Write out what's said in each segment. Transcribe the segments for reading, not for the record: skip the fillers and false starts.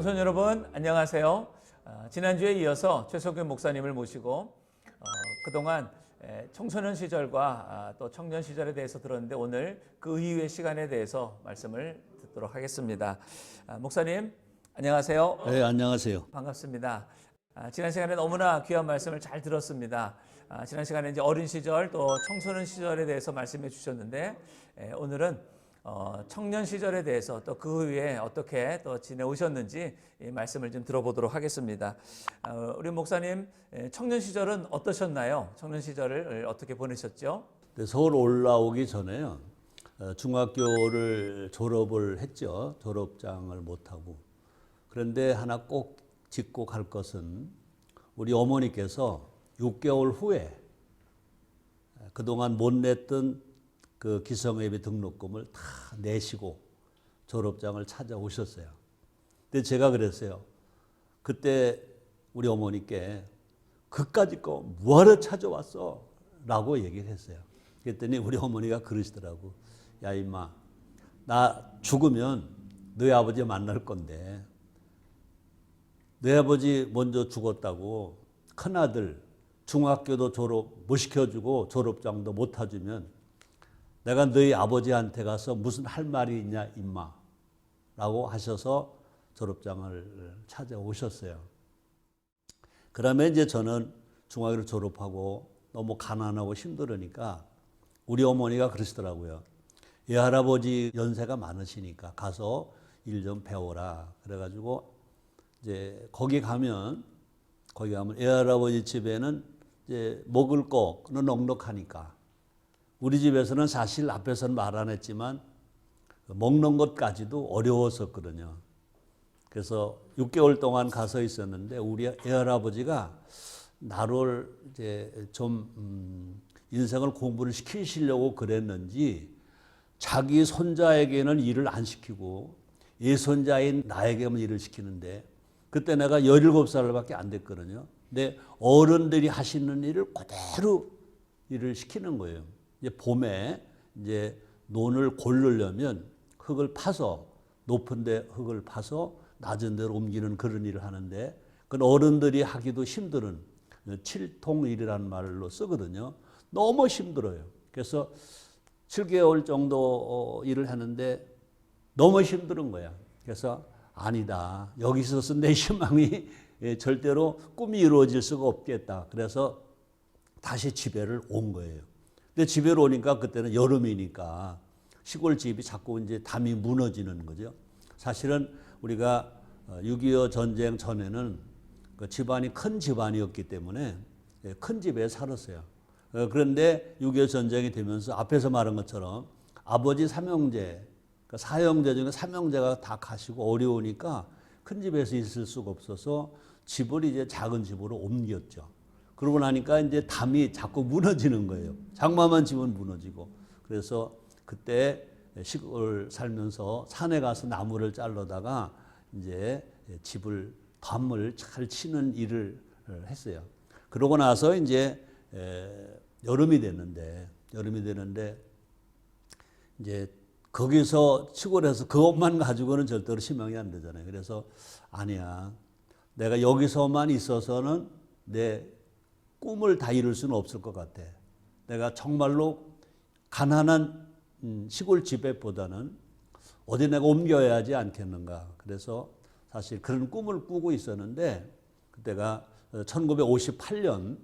청소년 여러분 안녕하세요. 지난주에 이어서 최석윤 목사님을 모시고 그동안 청소년 시절과 또 청년 시절에 대해서 들었는데 오늘 그 이후의 시간에 대해서 말씀을 듣도록 하겠습니다. 목사님 안녕하세요. 네, 안녕하세요. 반갑습니다. 지난 시간에 너무나 귀한 말씀을 잘 들었습니다. 지난 시간에 이제 어린 시절 또 청소년 시절에 대해서 말씀해 주셨는데 오늘은 청년 시절에 대해서 또 그 후에 어떻게 또 지내오셨는지 이 말씀을 좀 들어보도록 하겠습니다. 우리 목사님 청년 시절은 어떠셨나요? 청년 시절을 어떻게 보내셨죠? 서울 올라오기 전에요. 중학교를 졸업을 했죠. 졸업장을 못하고. 그런데 하나 꼭 짚고 갈 것은 우리 어머니께서 6개월 후에 그동안 못 냈던 그 기성예비 등록금을 다 내시고 졸업장을 찾아오셨어요. 근데 제가 그랬어요. 그때 우리 어머니께 그까짓 거 뭐하러 찾아왔어? 라고 얘기를 했어요. 그랬더니 우리 어머니가 그러시더라고. 야 임마, 나 죽으면 너희 아버지 만날 건데 너희 아버지 먼저 죽었다고 큰아들 중학교도 졸업 못 시켜주고 졸업장도 못 타주면 내가 너희 아버지한테 가서 무슨 할 말이 있냐 임마 라고 하셔서 졸업장을 찾아오셨어요. 그러면 이제 저는 중학교를 졸업하고 너무 가난하고 힘들으니까 우리 어머니가 그러시더라고요. 외할아버지 연세가 많으시니까 가서 일 좀 배워라. 그래가지고 이제 거기 가면 외할아버지 집에는 이제 먹을 거는 넉넉하니까 우리 집에서는 사실 앞에서는 말 안 했지만 먹는 것까지도 어려웠었거든요. 그래서 6개월 동안 가서 있었는데 우리 외할아버지가 나를 이제 좀 인생을 공부를 시키시려고 그랬는지 자기 손자에게는 일을 안 시키고 예손자인 나에게만 일을 시키는데 그때 내가 17살밖에 안 됐거든요. 근데 어른들이 하시는 일을 그대로 일을 시키는 거예요. 이제 봄에 이제 논을 고르려면 흙을 파서 높은 데 흙을 파서 낮은 데로 옮기는 그런 일을 하는데 그건 어른들이 하기도 힘든 칠통일이라는 말로 쓰거든요. 너무 힘들어요. 그래서 7개월 정도 일을 하는데 너무 힘든 거야. 그래서 아니다. 여기 있어서 내 희망이 절대로 꿈이 이루어질 수가 없겠다. 그래서 다시 집에를 온 거예요. 근데 집에 오니까 그때는 여름이니까 시골집이 자꾸 이제 담이 무너지는 거죠. 사실은 우리가 6.25 전쟁 전에는 그 집안이 큰 집안이었기 때문에 큰 집에 살았어요. 그런데 6.25 전쟁이 되면서 앞에서 말한 것처럼 아버지 삼형제, 그러니까 사형제 중에 삼형제가 다 가시고 어려우니까 큰 집에서 있을 수가 없어서 집을 이제 작은 집으로 옮겼죠. 그러고 나니까 이제 담이 자꾸 무너지는 거예요. 장만한 집은 무너지고. 그래서 그때 시골 살면서 산에 가서 나무를 자르다가 이제 담을 잘 치는 일을 했어요. 그러고 나서 이제 여름이 됐는데 이제 거기서 시골에서 그것만 가지고는 절대로 희망이 안 되잖아요. 그래서 아니야. 내가 여기서만 있어서는 내 꿈을 다 이룰 수는 없을 것 같아. 내가 정말로 가난한 시골 집에보다는 어디 내가 옮겨야 하지 않겠는가. 그래서 사실 그런 꿈을 꾸고 있었는데 그때가 1958년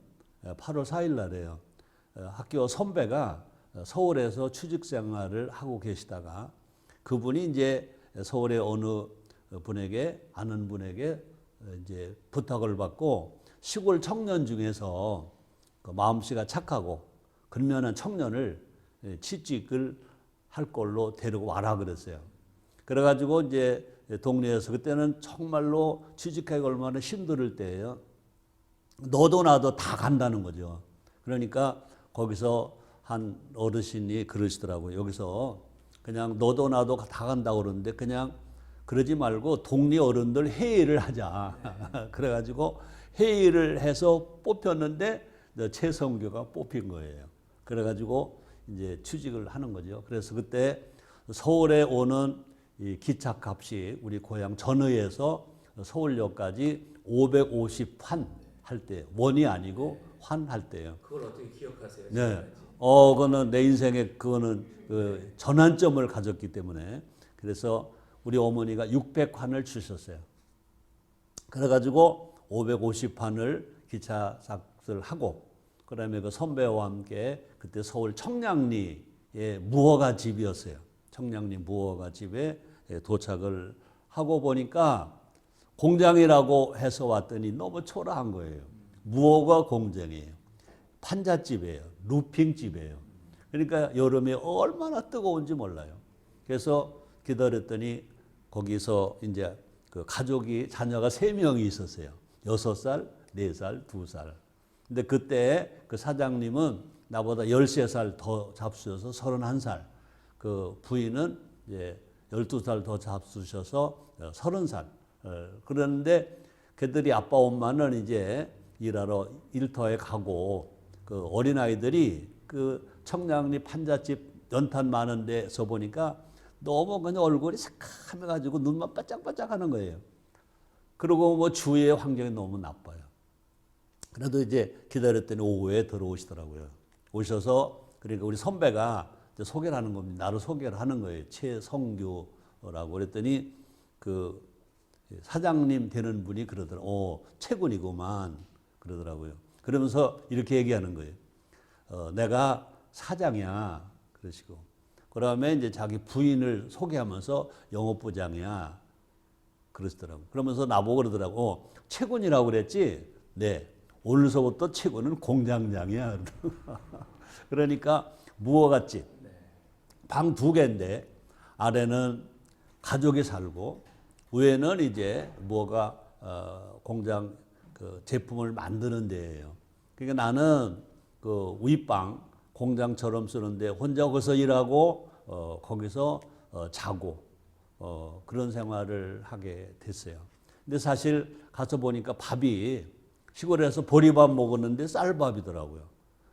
8월 4일 날이에요. 학교 선배가 서울에서 취직 생활을 하고 계시다가 그분이 이제 서울의 어느 분에게 아는 분에게 이제 부탁을 받고 시골 청년 중에서 그 마음씨가 착하고 근면한 청년을 취직을 할 걸로 데리고 와라 그랬어요. 그래가지고 이제 동네에서 그때는 정말로 취직하기 얼마나 힘들 때예요. 너도 나도 다 간다는 거죠. 그러니까 거기서 한 어르신이 그러시더라고요. 여기서 그냥 너도 나도 다 간다고 그러는데 그냥 그러지 말고 동네 어른들 회의를 하자. 그래가지고 회의를 해서 뽑혔는데 최성규가 뽑힌 거예요. 그래가지고 이제 취직을 하는 거죠. 그래서 그때 서울에 오는 이 기차값이 우리 고향 전의에서 서울역까지 550환 할 때, 원이 아니고 환 할 때예요. 그걸 어떻게 기억하세요? 네. 그거는 내 인생에 그거는 그 전환점을 가졌기 때문에 그래서 우리 어머니가 600환을 주셨어요. 그래가지고 550환을 기차삭을 하고 그다음에 그 선배와 함께 그때 서울 청량리에 무허가 집이었어요. 청량리 무허가 집에 도착을 하고 보니까 공장이라고 해서 왔더니 너무 초라한 거예요. 무허가 공장이에요. 판잣집이에요. 루핑집이에요. 그러니까 여름에 얼마나 뜨거운지 몰라요. 그래서 기다렸더니 거기서 이제 그 가족이 자녀가 3명이 있었어요. 6살, 4살, 2살. 근데 그때 그 사장님은 나보다 13살 더 잡수셔서 31살. 그 부인은 이제 12살 더 잡수셔서 30살. 그런데 그들이 아빠 엄마는 이제 일하러 일터에 가고 그 어린아이들이 그 청량리 판잣집 연탄 많은 데서 보니까 너무 그냥 얼굴이 새카매가지고 눈만 바짝바짝 하는 거예요. 그리고 뭐 주위의 환경이 너무 나빠요. 그래도 이제 기다렸더니 오후에 들어오시더라고요. 오셔서 그러니까 우리 선배가 이제 소개를 하는 겁니다. 나를 소개를 하는 거예요. 최성규라고 그랬더니 그 사장님 되는 분이 그러더라고요. 최군이구만 그러더라고요. 그러면서 이렇게 얘기하는 거예요. 내가 사장이야 그러시고 그다음에 이제 자기 부인을 소개하면서 영업부장이야 그러시더라고요. 그러면서 나보고 그러더라고. 최군이라고 그랬지? 네. 오늘서부터 최군은 공장장이야. 그러니까 무허가집 방 2개인데 아래는 가족이 살고 위에는 이제 무허가 공장 그 제품을 만드는 데예요. 그러니까 나는 그 윗방 공장처럼 쓰는데 혼자 거기서 일하고 거기서 자고 그런 생활을 하게 됐어요. 근데 사실 가서 보니까 밥이 시골에서 보리밥 먹었는데 쌀밥이더라고요.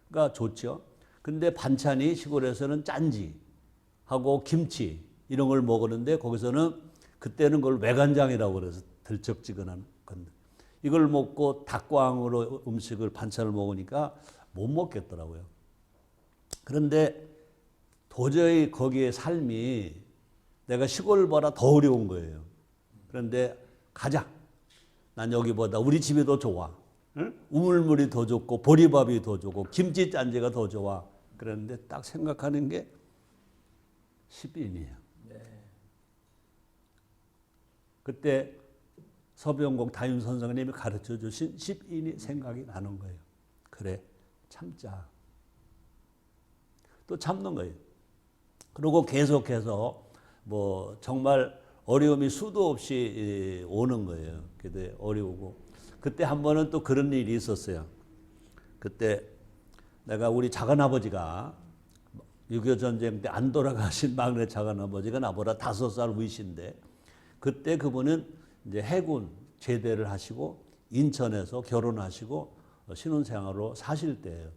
그러니까 좋죠. 근데 반찬이 시골에서는 짠지하고 김치 이런 걸 먹었는데 거기서는 그때는 그걸 외간장이라고 그래서 들쩍지근한 건데 이걸 먹고 닭광으로 음식을 반찬을 먹으니까 못 먹겠더라고요. 그런데 도저히 거기에 삶이 내가 시골보다 더 어려운 거예요. 그런데 가자. 난 여기보다 우리 집이 더 좋아. 응? 우물물이 더 좋고 보리밥이 더 좋고 김치 짠지가 더 좋아. 그런데 딱 생각하는 게 10인이에요. 그때 서병국 다임 선생님이 가르쳐 주신 10인이 생각이 나는 거예요. 그래, 참자. 또 참는 거예요. 그리고 계속해서 뭐 정말 어려움이 수도 없이 오는 거예요. 그때 어려우고. 그때 한 번은 또 그런 일이 있었어요. 그때 내가 우리 작은아버지가 6.25 전쟁 때 안 돌아가신 막내 작은아버지가 나보다 5살 위신데 그때 그분은 이제 해군 제대를 하시고 인천에서 결혼하시고 신혼생활로 사실 때예요.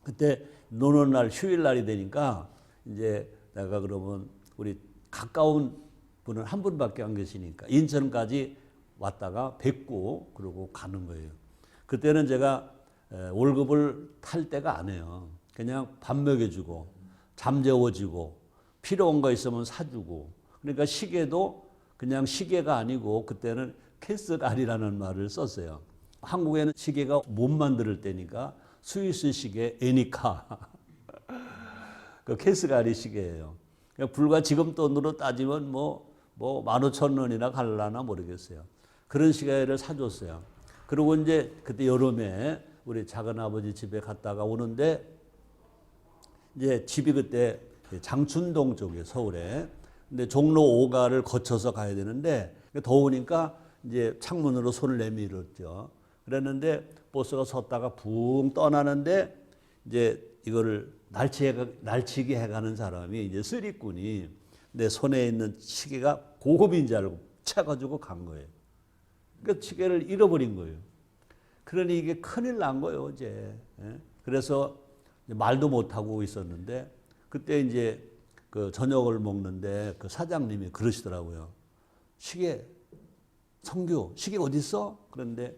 그때 노는 날 휴일 날이 되니까 이제 내가 그러면 우리 가까운 분은 한 분밖에 안 계시니까 인천까지 왔다가 뵙고 그러고 가는 거예요. 그때는 제가 월급을 탈 때가 아니에요. 그냥 밥 먹여주고 잠재워주고 필요한 거 있으면 사주고 그러니까 시계도 그냥 시계가 아니고 그때는 캐스갈이라는 말을 썼어요. 한국에는 시계가 못 만들 때니까 스위스 시계 에니카 그 캐스갈이 시계예요. 그러니까 불과 지금 돈으로 따지면 뭐 15,000원이나 갈라나 모르겠어요. 그런 시계를 사줬어요. 그리고 이제 그때 여름에 우리 작은아버지 집에 갔다가 오는데 이제 집이 그때 장춘동 쪽에 서울에 근데 종로 5가를 거쳐서 가야 되는데 더우니까 이제 창문으로 손을 내밀었죠. 그랬는데 버스가 섰다가 붕 떠나는데 이제 이거를 날치기 해가는 사람이 이제 쓰리꾼이 내 손에 있는 시계가 고급인 줄 알고 차가지고 간 거예요. 그러니까 시계를 잃어버린 거예요. 그러니 이게 큰일 난 거예요, 어제. 그래서 말도 못하고 있었는데 그때 이제 그 저녁을 먹는데 그 사장님이 그러시더라고요. 시계 성규식이 어디 있어? 그런데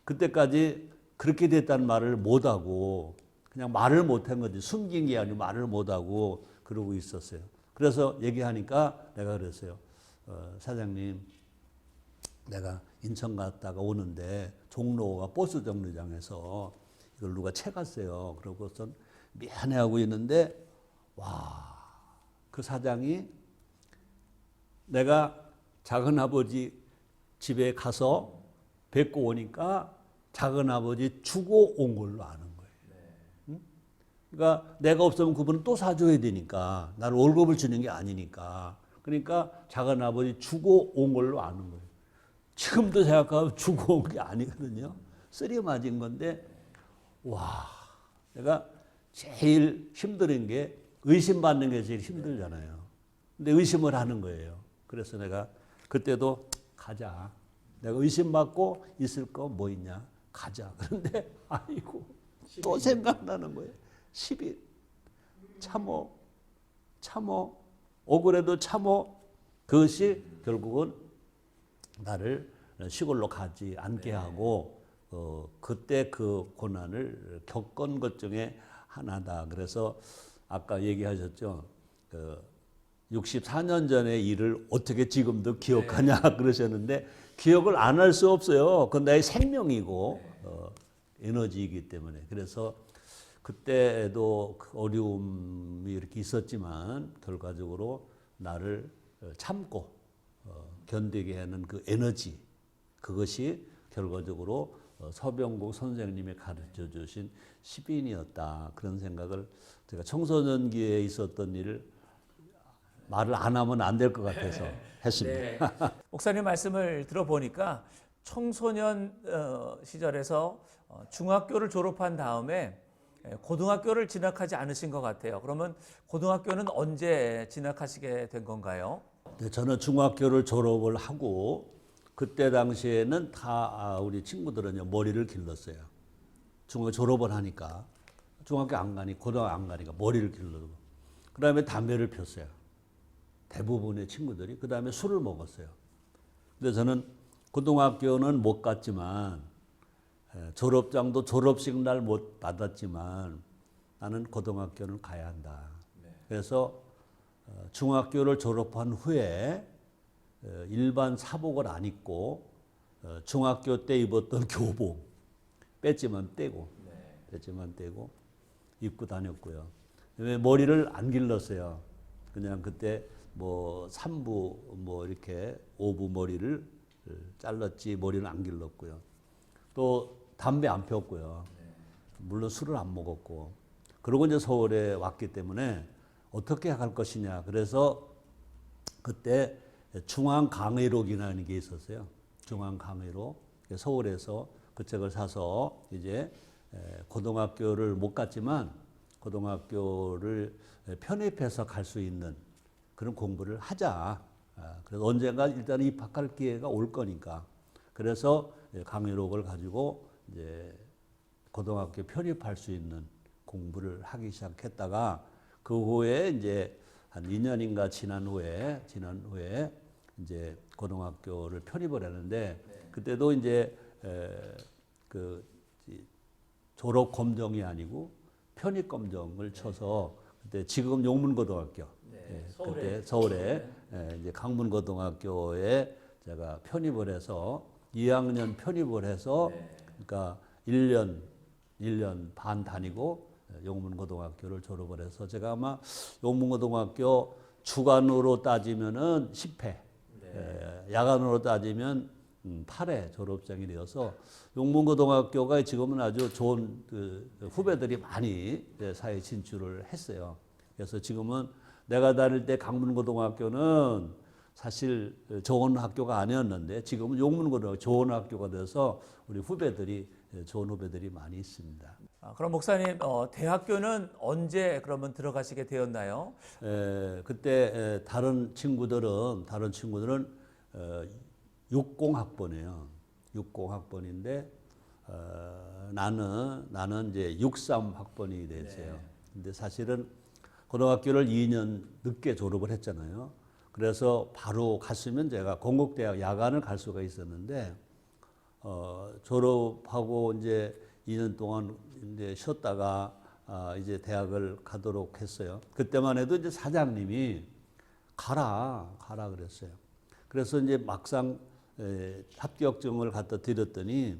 그때까지 그렇게 됐다는 말을 못하고 그냥 말을 못한 거지. 숨긴 게 아니고 말을 못하고 그러고 있었어요. 그래서 얘기하니까 내가 그랬어요. 사장님, 내가 인천 갔다가 오는데 종로가 버스 정류장에서 이걸 누가 채갔어요. 그러고선 미안해하고 있는데 그 사장이 내가 작은아버지 집에 가서 뵙고 오니까 작은아버지 주고 온 걸로 아는 거예요. 응? 그러니까 내가 없으면 그분은 또 사줘야 되니까 나는 월급을 주는 게 아니니까 그러니까 작은아버지 주고 온 걸로 아는 거예요. 지금도 생각하면 주고 온 게 아니거든요. 쓰리 맞은 건데 내가 제일 힘든 게 의심받는 게 제일 힘들잖아요. 근데 의심을 하는 거예요. 그래서 내가 그때도 가자. 내가 의심받고 있을 거 뭐 있냐? 가자. 그런데 아이고 또 생각나는 거예요. 10일 참어 억울해도 참어. 그것이 결국은 나를 시골로 가지 않게 하고 그때 그 고난을 겪은 것 중에 하나다. 그래서 아까 얘기하셨죠. 64년 전의 일을 어떻게 지금도 기억하냐 그러셨는데 기억을 안 할 수 없어요. 그건 나의 생명이고 에너지이기 때문에. 그래서 그때도 어려움이 이렇게 있었지만 결과적으로 나를 참고 견디게 하는 그 에너지, 그것이 결과적으로 서병국 선생님이 가르쳐 주신 시빈이었다. 그런 생각을 제가 청소년기에 있었던 일을 말을 안 하면 안 될 것 같아서 했습니다. 네. 목사님 말씀을 들어보니까 청소년 시절에서 중학교를 졸업한 다음에 고등학교를 진학하지 않으신 것 같아요. 그러면 고등학교는 언제 진학하시게 된 건가요? 네, 저는 중학교를 졸업을 하고 그때 당시에는 다 우리 친구들은요 머리를 길렀어요. 중학교 졸업을 하니까 중학교 안 가니 고등학교 안 가니까 머리를 길르고 그 다음에 담배를 폈어요. 대부분의 친구들이. 그 다음에 술을 먹었어요. 근데 저는 고등학교는 못 갔지만 졸업장도 졸업식 날 못 받았지만 나는 고등학교는 가야 한다. 그래서 중학교를 졸업한 후에 일반 사복을 안 입고 중학교 때 입었던 교복 배지만 떼고 입고 다녔고요. 머리를 안 길렀어요. 그냥 그때 뭐 3부 뭐 이렇게 5부 머리를 잘랐지 머리는 안 길렀고요. 또 담배 안 폈고요. 물론 술을 안 먹었고. 그러고 이제 서울에 왔기 때문에 어떻게 할 것이냐. 그래서 그때 중앙강의록이라는 게 있었어요. 중앙강의록. 서울에서 그 책을 사서 이제 고등학교를 못 갔지만 고등학교를 편입해서 갈 수 있는 그런 공부를 하자. 그래서 언젠가 일단 입학할 기회가 올 거니까. 그래서 강의록을 가지고 이제 고등학교 편입할 수 있는 공부를 하기 시작했다가 그 후에 이제 한 2년인가 지난 후에 이제 고등학교를 편입을 했는데 그때도 이제 그 졸업 검정이 아니고 편입 검정을 쳐서 그때 지금 용문고등학교 그때 서울에 이제 강문고등학교에 제가 편입을 해서 2학년 편입을 해서 그러니까 1년 반 다니고 용문고등학교를 졸업을 해서 제가 아마 용문고등학교 주간으로 따지면은 10회, 야간으로 따지면 8회 졸업생이 되어서 용문고등학교가 지금은 아주 좋은 그 후배들이 많이 사회 진출을 했어요. 그래서 지금은 내가 다닐 때 강문고등학교는 사실 좋은 학교가 아니었는데 지금은 용문고등학교 좋은 학교가 돼서 우리 후배들이 좋은 후배들이 많이 있습니다. 그럼 목사님 대학교는 언제 그러면 들어가시게 되었나요? 그때 다른 친구들은 60학번이에요. 60학번인데 나는 이제 63학번이 됐어요. 근데 사실은 고등학교를 2년 늦게 졸업을 했잖아요. 그래서 바로 갔으면 제가 건국대학 야간을 갈 수가 있었는데 졸업하고 이제 2년 동안 이제 쉬었다가 이제 대학을 가도록 했어요. 그때만 해도 이제 사장님이 가라 그랬어요. 그래서 이제 막상 합격증을 갖다 드렸더니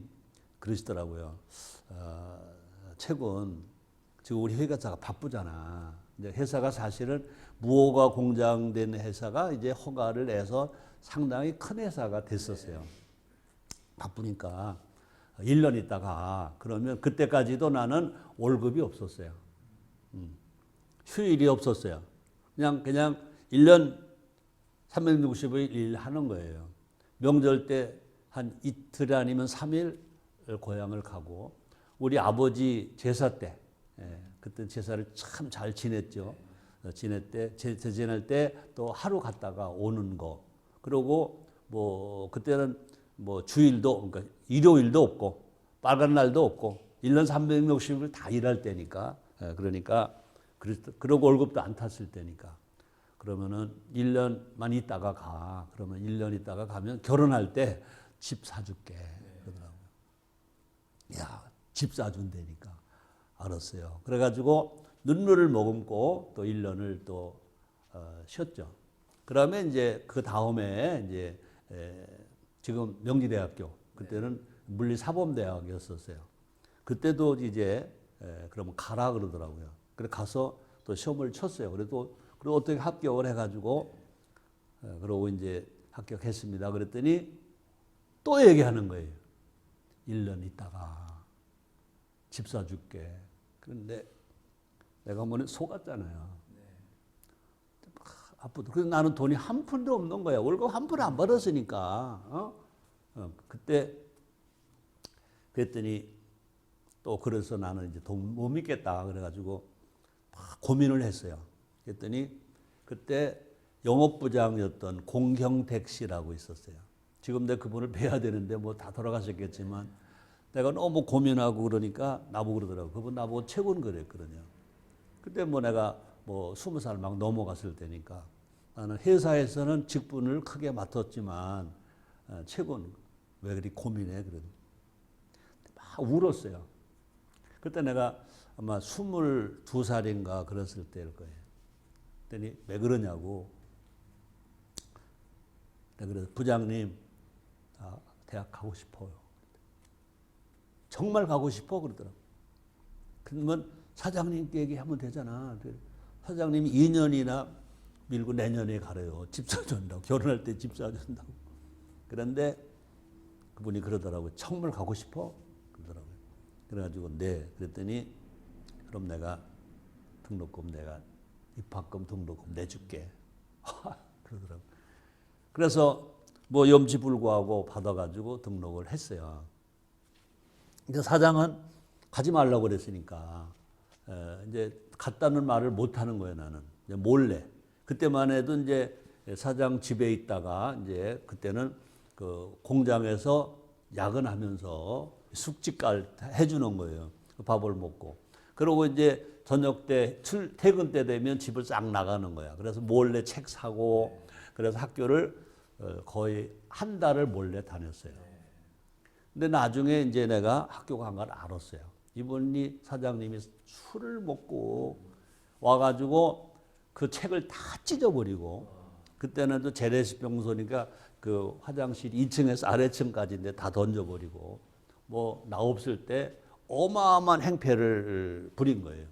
그러시더라고요. 최군, 지금 우리 회계사가 바쁘잖아. 이제 회사가 사실은 무허가 공장된 회사가 이제 허가를 내서 상당히 큰 회사가 됐었어요. 바쁘니까 1년 있다가 그러면 그때까지도 나는 월급이 없었어요. 휴일이 없었어요. 그냥 1년 365일 일하는 거예요. 명절 때 한 이틀 아니면 3일 고향을 가고 우리 아버지 제사 때 그때 제사를 참 잘 지냈죠. 지낼 때 또 하루 갔다가 오는 거. 그리고 뭐 그때는 뭐 주일도 그러니까 일요일도 없고 빨간 날도 없고 1년 360일 다 일할 때니까 그러니까 그러고 월급도 안 탔을 때니까 그러면은 1년만 있다가 가. 그러면 1년 있다가 가면 결혼할 때 집 사줄게. 그러더라고요. 야, 집 사준다니까. 알았어요. 그래가지고 눈물을 머금고 또 1년을 또 쉬었죠. 그러면 이제 그 다음에 이제 지금 명지대학교 그때는 물리사범대학이었었어요. 그때도 이제 그러면 가라 그러더라고요. 그래 가서 또 시험을 쳤어요. 그리고 어떻게 합격을 해가지고 그러고 이제 합격했습니다. 그랬더니 또 얘기하는 거예요. 1년 있다가 집 사줄게. 그런데 내가 뭐는 속았잖아요. 아프다. 그래서 나는 돈이 한 푼도 없는 거야. 월급 한 푼 안 받았으니까. 그때 그랬더니 또 그래서 나는 이제 돈 못 믿겠다. 그래가지고 막 고민을 했어요. 그랬더니 그때 영업부장이었던 공경택 씨라고 있었어요. 지금 내가 그분을 뵈야 되는데 뭐 다 돌아가셨겠지만 내가 너무 고민하고 그러니까 나보고 그러더라고. 그분 나보고 최군 그랬거든요. 그때 뭐 내가 뭐 20살 막 넘어갔을 때니까 나는 회사에서는 직분을 크게 맡았지만 최군 왜 그리 고민해? 그러더니 막 울었어요. 그때 내가 아마 22살인가 그랬을 때일 거예요. 그랬더니 왜 그러냐고. 내가 그래서 부장님 나 대학 가고 싶어요. 정말 가고 싶어 그러더라고. 그러면 사장님께 얘기하면 되잖아. 사장님이 2년이나 밀고 내년에 가래요. 집 사준다고. 결혼할 때 집 사준다고. 그런데 그분이 그러더라고요. 정말 가고 싶어? 그러더라고요. 그래가지고 네. 그랬더니 그럼 내가 등록금 내가 입학금 등록금 내줄게. 그러더라고요. 그래서 뭐 염치불구하고 받아가지고 등록을 했어요. 근데 사장은 가지 말라고 그랬으니까 이제 갔다는 말을 못 하는 거예요. 나는 이제 몰래. 그때만 해도 이제 사장 집에 있다가 이제 그때는 그 공장에서 야근하면서 숙직갈 해주는 거예요. 밥을 먹고. 그러고 이제 저녁 때 퇴근 때 되면 집을 싹 나가는 거야. 그래서 몰래 책 사고 그래서 학교를 거의 한 달을 몰래 다녔어요. 근데 나중에 이제 내가 학교 간 걸 알았어요. 이분이 사장님이 술을 먹고 와가지고 그 책을 다 찢어버리고 그때는 또 재래식병소니까 그 화장실 2층에서 아래층까지인데 다 던져버리고 뭐 나 없을 때 어마어마한 행패를 부린 거예요.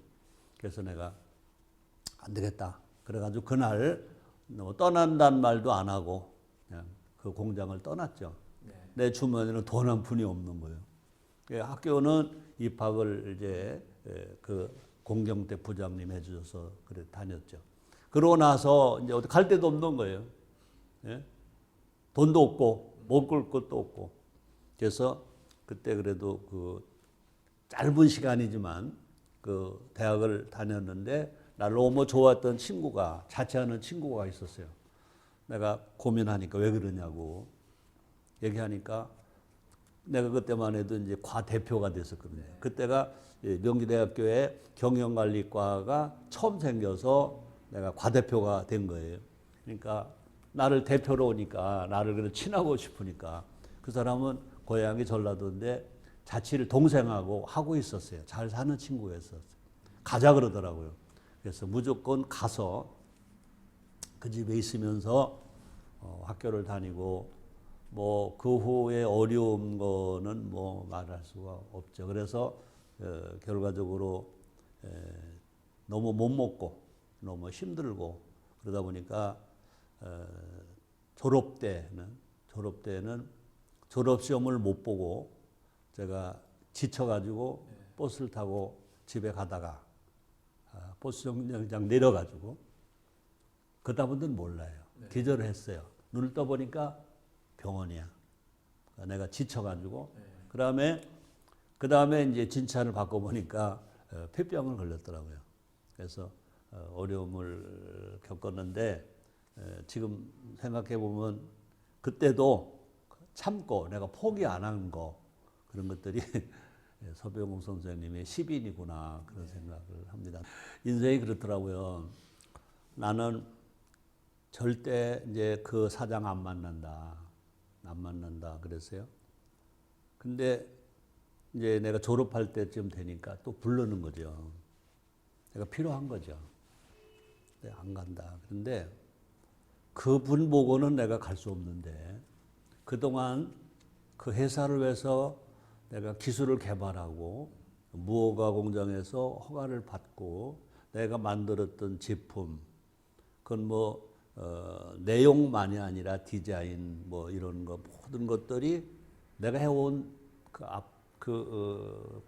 그래서 내가 안 되겠다. 그래가지고 그날 떠난다는 말도 안 하고 그냥 그 공장을 떠났죠. 내 주머니는 돈 한 푼이 없는 거예요. 학교는 입학을 이제 그 공경대 부장님 해주셔서 그래 다녔죠. 그러고 나서 이제 어디 갈 데도 없는 거예요. 예? 돈도 없고 먹을 것도 없고. 그래서 그때 그래도 그 짧은 시간이지만 그 대학을 다녔는데 나를 너무 좋아했던 친구가 자취하는 친구가 있었어요. 내가 고민하니까 왜 그러냐고 얘기하니까 내가 그때만 해도 이제 과대표가 됐었거든요. 그때가 명지대학교에 경영관리과가 처음 생겨서 내가 과대표가 된 거예요. 그러니까 나를 대표로 오니까 나를 그래 친하고 싶으니까 그 사람은 고향이 전라도인데 자취를 동생하고 하고 있었어요. 잘 사는 친구였었어요. 가자 그러더라고요. 그래서 무조건 가서 그 집에 있으면서 학교를 다니고 뭐 그 후에 어려운 거는 뭐 말할 수가 없죠. 그래서 결과적으로 너무 못 먹고 너무 힘들고 그러다 보니까 졸업 때는 졸업 시험을 못 보고 제가 지쳐가지고 버스를 타고 집에 가다가 버스 정류장 내려가지고 그다음부터는 몰라요. 기절을 했어요. 눈을 떠보니까 병원이야. 내가 지쳐가지고 그 다음에 이제 진찰을 받고 보니까 폐병을 걸렸더라고요. 그래서 어려움을 겪었는데 지금 생각해 보면 그때도 참고 내가 포기 안 한 거 그런 것들이 서병욱 선생님의 시빈이구나 그런 생각을 합니다. 인생이 그렇더라고요. 나는 절대 이제 그 사장 안 만난다 그랬어요. 근데 이제 내가 졸업할 때쯤 되니까 또 부르는 거죠. 내가 필요한 거죠. 안 간다. 그런데 그분 보고는 내가 갈 수 없는데 그동안 그 회사를 위해서 내가 기술을 개발하고 무허가 공장에서 허가를 받고 내가 만들었던 제품 그건 뭐 내용만이 아니라 디자인 뭐 이런 거 모든 것들이 내가 해온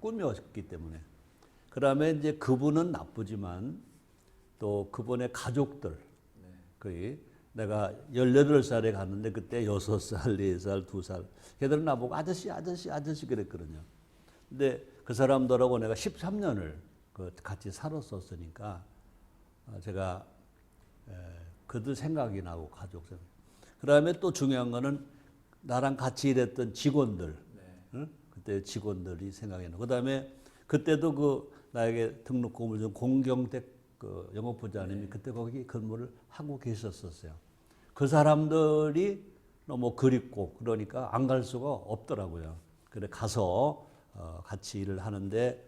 꿈이었기 때문에 그다음에 이제 그분은 나쁘지만 또 그분의 가족들 거의 내가 18살에 갔는데 그때 6살, 4살, 2살 걔들은 나보고 아저씨 그랬거든요. 근데 그 사람들하고 내가 13년을 같이 살았었으니까 제가 그들 생각이 나고 가족 생각. 그다음에 또 중요한 거는 나랑 같이 일했던 직원들, 응? 그때 직원들이 생각이 나고. 그다음에 그때도 그 나에게 등록금을 준 공경택 그 영업부장님이 그때 거기 근무를 하고 계셨었어요. 그 사람들이 너무 그립고 그러니까 안 갈 수가 없더라고요. 그래 가서 같이 일을 하는데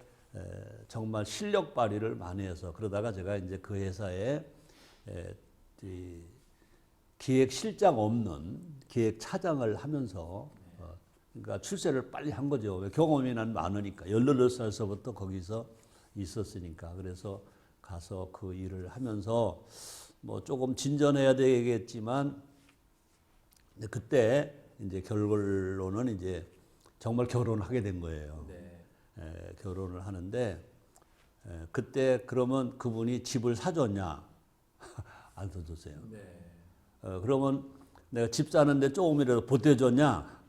정말 실력 발휘를 많이 해서 그러다가 제가 이제 그 회사에 기획실장 없는 기획차장을 하면서 그러니까 출세를 빨리 한 거죠. 경험이 난 많으니까 18살서부터 거기서 있었으니까 그래서 가서 그 일을 하면서 뭐 조금 진전해야 되겠지만 그때 이제 결론은 이제 정말 결혼을 하게 된 거예요. 결혼을 하는데 그때 그러면 그분이 집을 사줬냐? 안 사줬어요. 그러면 내가 집 사는데 조금이라도 보태줬냐?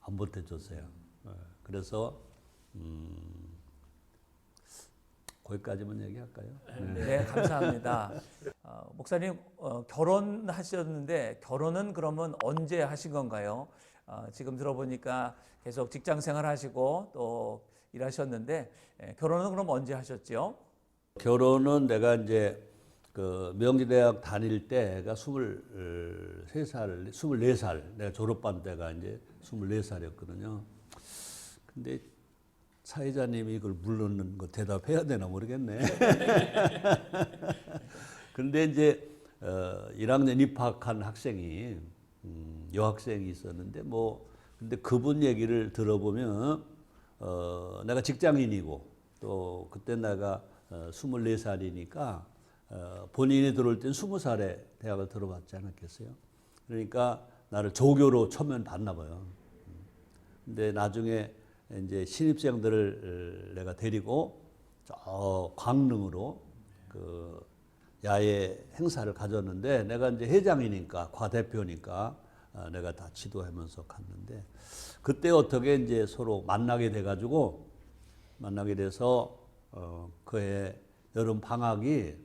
안 보태줬어요. 그래서 거기까지만 얘기할까요? 네, 감사합니다. 목사님 결혼하셨는데 결혼은 그러면 언제 하신 건가요? 지금 들어보니까 계속 직장 생활하시고 또 일하셨는데 결혼은 그럼 언제 하셨죠? 결혼은 내가 이제 그 명지대학 다닐 때가 23살, 24살 내가 졸업한 때가 이제 24살이었거든요. 근데 사회자님이 이걸 물르는 거 대답해야 되나 모르겠네. 근데 이제 1학년 입학한 학생이 여학생이 있었는데 뭐 근데 그분 얘기를 들어보면 내가 직장인이고 또 그때 내가 24살이니까 본인이 들어올 땐 20살에 대학을 들어봤지 않았겠어요. 그러니까 나를 조교로 처음엔 봤나 봐요. 근데 나중에 이제 신입생들을 내가 데리고 저 광릉으로 그 야외 행사를 가졌는데 내가 이제 회장이니까 과대표니까 내가 다 지도하면서 갔는데 그때 어떻게 이제 서로 만나게 돼서 그해 여름 방학이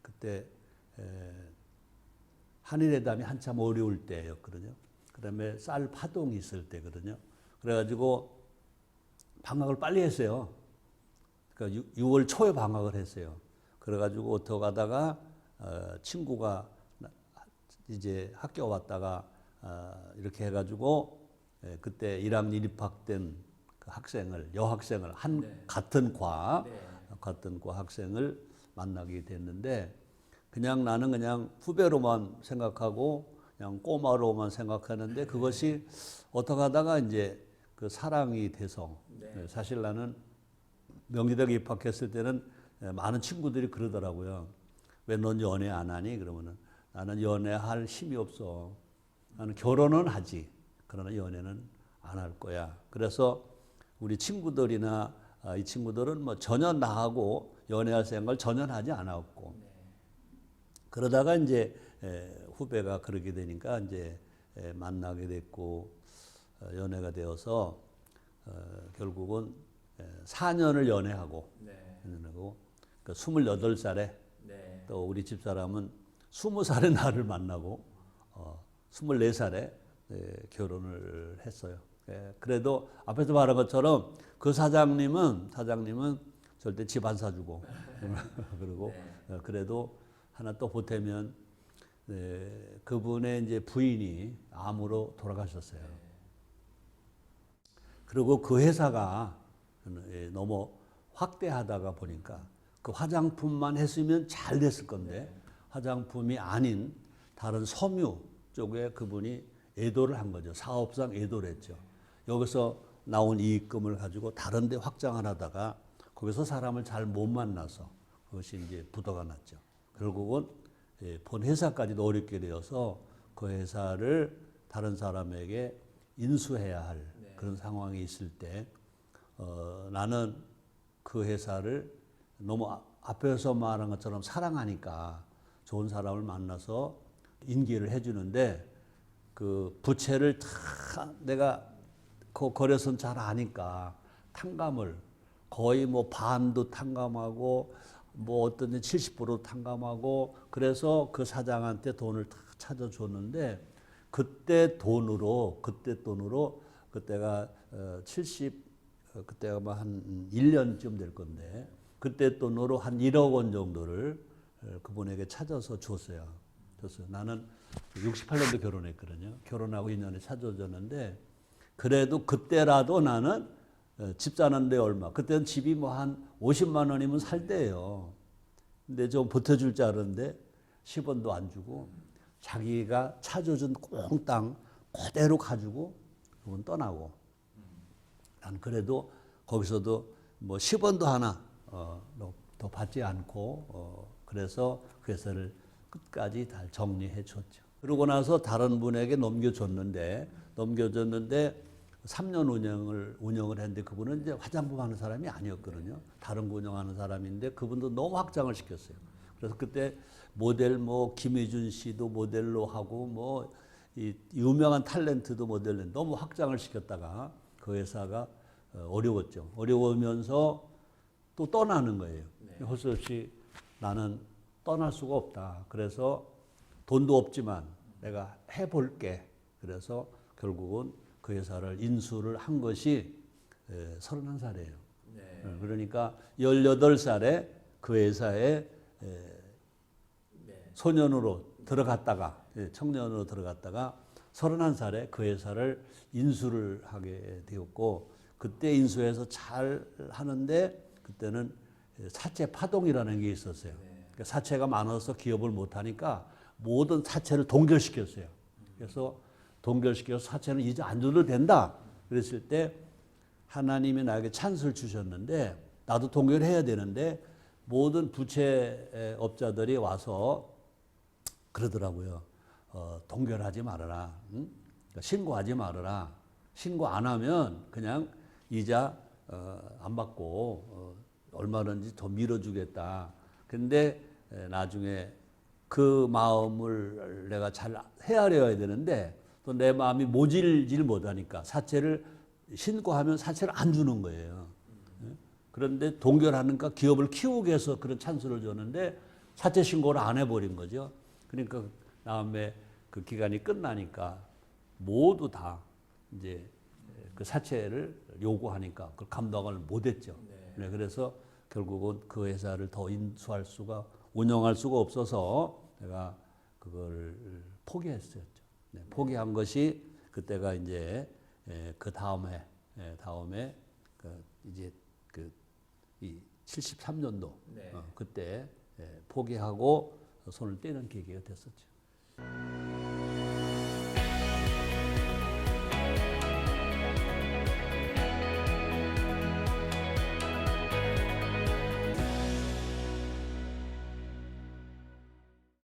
그때 한일회담이 한참 어려울 때였거든요. 그다음에 쌀 파동이 있을 때거든요. 그래가지고 방학을 빨리 했어요. 그러니까 6월 초에 방학을 했어요. 그래가지고 어떻게 가다가 친구가 이제 학교 왔다가 이렇게 해가지고 그때 1학년 입학된 그 학생을 여학생을 같은 과 학생을 만나게 됐는데 그냥 나는 그냥 후배로만 생각하고 그냥 꼬마로만 생각하는데 그것이 어떻게 하다가 이제 그 사랑이 돼서 사실 나는 명지대학에 입학했을 때는 많은 친구들이 그러더라고요. 왜 넌 연애 안 하니? 그러면은 나는 연애할 힘이 없어. 나는 결혼은 하지. 그러나 연애는 안 할 거야. 그래서 우리 친구들이나 이 친구들은 뭐 전혀 나하고 연애할 생각을 전혀 하지 않았고 그러다가 이제 후배가 그러게 되니까 이제 만나게 됐고 연애가 되어서 결국은 4년을 연애하고 그 28살에 또 우리 집사람은 20살에 나를 만나고 24살에 결혼을 했어요. 그래도 앞에서 말한 것처럼 그 사장님은 절대 집 안 사주고 그리고 그래도 하나 또 보태면 그분의 이제 부인이 암으로 돌아가셨어요. 그리고 그 회사가 너무 확대하다가 보니까 그 화장품만 했으면 잘 됐을 건데 화장품이 아닌 다른 섬유 쪽에 그분이 애도를 한 거죠. 사업상 애도를 했죠. 여기서 나온 이익금을 가지고 다른 데 확장을 하다가 거기서 사람을 잘 못 만나서 그것이 이제 부도가 났죠. 결국은 본 회사까지도 어렵게 되어서 그 회사를 다른 사람에게 인수해야 할 그런 상황이 있을 때 나는 그 회사를 너무 앞에서 말한 것처럼 사랑하니까 좋은 사람을 만나서 인계를 해주는데 그 부채를 다 내가 그 거래선 잘 아니까 탕감을 거의 뭐 반도 탕감하고 뭐 어떤 데 70% 탕감하고 그래서 그 사장한테 돈을 다 찾아줬는데 그때 돈으로 그때가 그때가 뭐 한 1년쯤 될 건데 그때 돈으로 한 1억 원 정도를 그분에게 찾아서 줬어요. 나는 68년도 결혼했거든요. 결혼하고 2년에 찾아줬는데 그래도 그때라도 나는 집 사는데 얼마. 그때는 집이 뭐 한 50만 원이면 살 때예요. 근데 좀 보태줄 줄 알았는데 10원도 안 주고 자기가 찾아준 꽁땅 그대로 가지고 그분 떠나고 난 그래도 거기서도 뭐 10원도 하나 더 받지 않고 그래서 그 회사를 끝까지 다 정리해 줬죠. 그러고 나서 다른 분에게 넘겨줬는데 3년 운영을 했는데 그분은 이제 화장품 하는 사람이 아니었거든요. 다른 거 운영하는 사람인데 그분도 너무 확장을 시켰어요. 그래서 그때 모델 뭐 김희준 씨도 모델로 하고 뭐 이 유명한 탤런트도 모델로 너무 확장을 시켰다가 그 회사가 어려웠죠. 어려우면서 또 떠나는 거예요. 할 수 없이 나는 떠날 수가 없다. 그래서 돈도 없지만 내가 해볼게. 그래서 결국은 그 회사를 인수를 한 것이 31살이에요. 그러니까 18살에 그 회사에 소년으로 들어갔다가 청년으로 들어갔다가 31살에 그 회사를 인수를 하게 되었고 그때 인수해서 잘 하는데 그때는 사채 파동이라는 게 있었어요. 그러니까 사채가 많아서 기업을 못하니까 모든 사채를 동결시켰어요. 그래서 동결시켜서 사채는 이제 안 줘도 된다. 그랬을 때 하나님이 나에게 찬스를 주셨는데 나도 동결해야 되는데 모든 부채업자들이 와서 그러더라고요. 동결하지 말아라. 응? 그러니까 신고하지 말아라. 신고 안 하면 그냥 이자 안 받고 얼마든지 더 밀어주겠다. 근데 나중에 그 마음을 내가 잘 헤아려야 되는데 또 내 마음이 모질질 못하니까 사채를 신고하면 사채를 안 주는 거예요. 그런데 동결하니까 기업을 키우게 해서 그런 찬스를 줬는데 사채 신고를 안 해버린 거죠. 그러니까 다음에 그 기간이 끝나니까 모두 다 이제 그 사채를 요구하니까 그걸 감당을 못했죠. 네, 그래서 결국은 그 회사를 더 인수할 수가 운영할 수가 없어서 내가 그걸 포기했었죠. 네, 포기한 것이 그때가 이제 그 다음에 이제 이 73년도 그때 포기하고 손을 떼는 계기가 됐었죠.